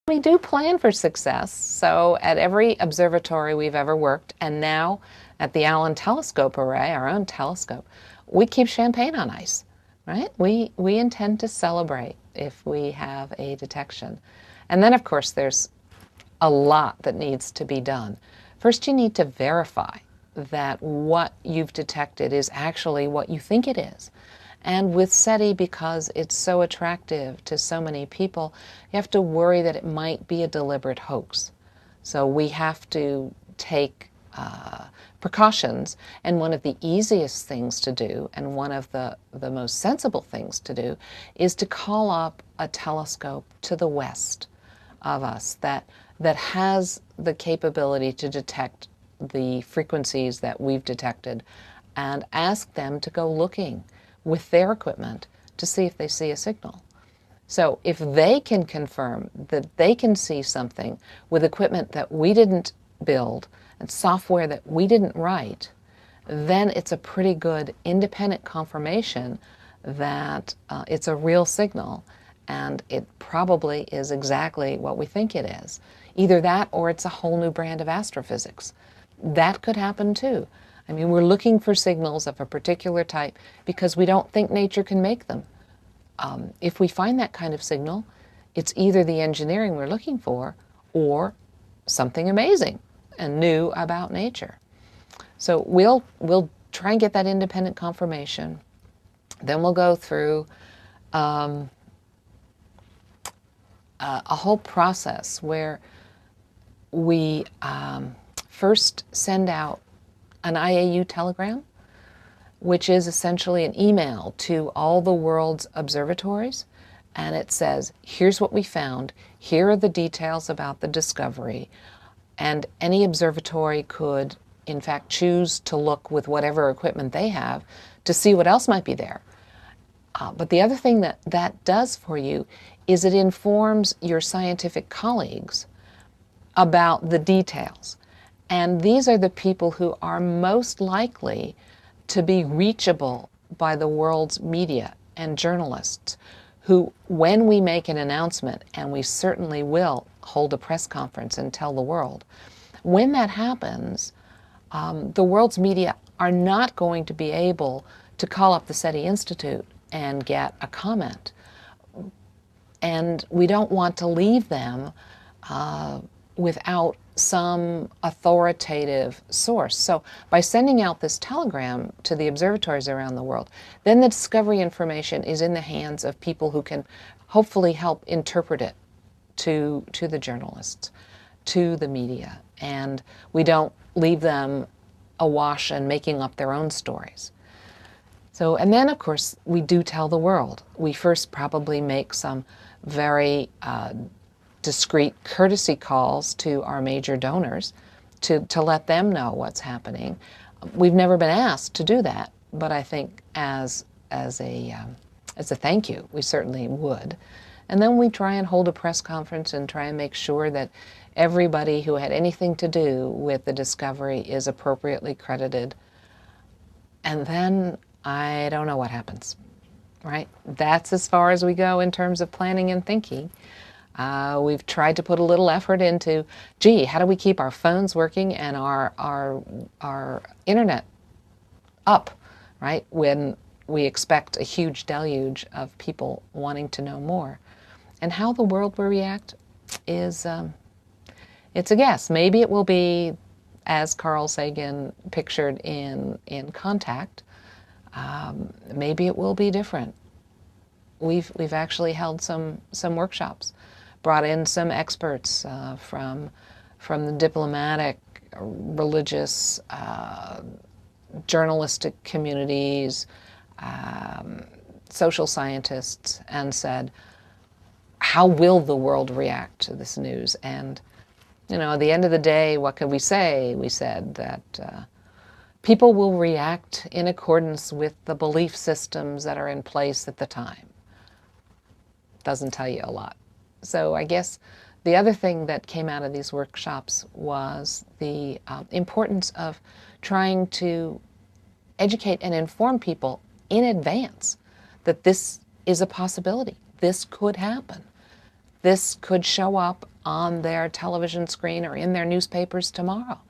We do plan for success. So at every observatory we've ever worked, and now at the Allen Telescope Array, our own telescope, we keep champagne on ice, right? We intend to celebrate if we have a detection. And then, of course, there's a lot that needs to be done. First, you need to verify that what you've detected is actually what you think it is. And with SETI, because it's so attractive to so many people, you have to worry that it might be a deliberate hoax. So we have to take precautions, and one of the easiest things to do, and one of the most sensible things to do, is to call up a telescope to the west of us that has the capability to detect the frequencies that we've detected, and ask them to go looking with their equipment to see if they see a signal. So if they can confirm that they can see something with equipment that we didn't build and software that we didn't write, then it's a pretty good independent confirmation that it's a real signal, and it probably is exactly what we think it is. Either that, or it's a whole new brand of astrophysics. That could happen too. I mean, we're looking for signals of a particular type because we don't think nature can make them. If we find that kind of signal, it's either the engineering we're looking for or something amazing and new about nature. So we'll try and get that independent confirmation. Then we'll go through a whole process where we first send out an IAU telegram, which is essentially an email to all the world's observatories, and it says, here's what we found, here are the details about the discovery, and any observatory could, in fact, choose to look with whatever equipment they have to see what else might be there. But the other thing that does for you is it informs your scientific colleagues about the details. And these are the people who are most likely to be reachable by the world's media and journalists, who, when we make an announcement, and we certainly will hold a press conference and tell the world, when that happens, the world's media are not going to be able to call up the SETI Institute and get a comment. And we don't want to leave them without some authoritative source. So by sending out this telegram to the observatories around the world, then the discovery information is in the hands of people who can hopefully help interpret it to the journalists, to the media. And we don't leave them awash and making up their own stories. So, and then of course we do tell the world. We first probably make some very discreet courtesy calls to our major donors to let them know what's happening. We've never been asked to do that, but I think as a thank you, we certainly would. And then we try and hold a press conference and try and make sure that everybody who had anything to do with the discovery is appropriately credited. And then I don't know what happens, right? That's as far as we go in terms of planning and thinking. We've tried to put a little effort into, gee, how do we keep our phones working and our internet up, right, when we expect a huge deluge of people wanting to know more. And how the world will react is, it's a guess. Maybe it will be as Carl Sagan pictured in Contact. Maybe it will be different. We've actually held some workshops, brought in some experts from the diplomatic, religious, journalistic communities, social scientists, and said, how will the world react to this news? And, you know, at the end of the day, what could we say? We said that people will react in accordance with the belief systems that are in place at the time. Doesn't tell you a lot. So I guess the other thing that came out of these workshops was the importance of trying to educate and inform people in advance that this is a possibility. This could happen. This could show up on their television screen or in their newspapers tomorrow.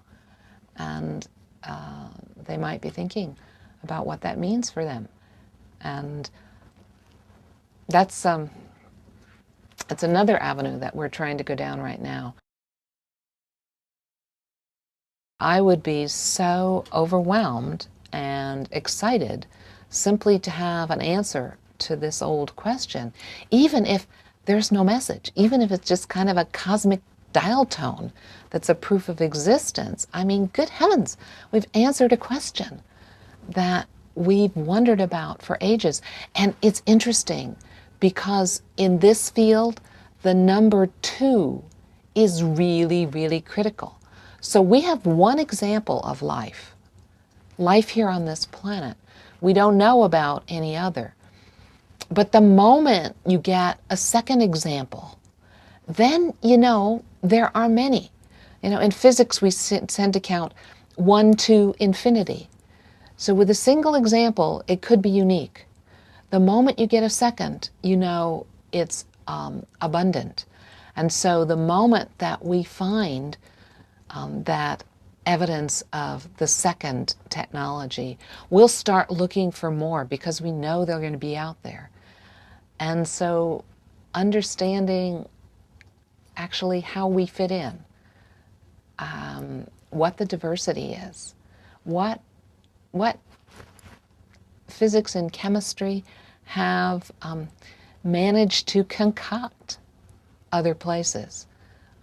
And they might be thinking about what that means for them. And that's another avenue that we're trying to go down right now. I would be so overwhelmed and excited simply to have an answer to this old question, even if there's no message, even if it's just kind of a cosmic dial tone that's a proof of existence. I mean, good heavens, we've answered a question that we've wondered about for ages. And it's interesting because in this field, the number 2 is really, really critical. So we have one example of life here on this planet. We don't know about any other. But the moment you get a second example, then you know there are many. You know, in physics we tend to count 1 to infinity. So with a single example, it could be unique. The moment you get a second, you know it's abundant. And so the moment that we find that evidence of the second technology, we'll start looking for more because we know they're going to be out there. And so understanding actually how we fit in, what the diversity is, what physics and chemistry have managed to concoct other places.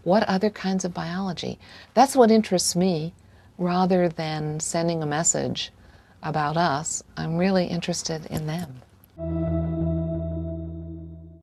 What other kinds of biology? That's what interests me rather than sending a message about us. I'm really interested in them.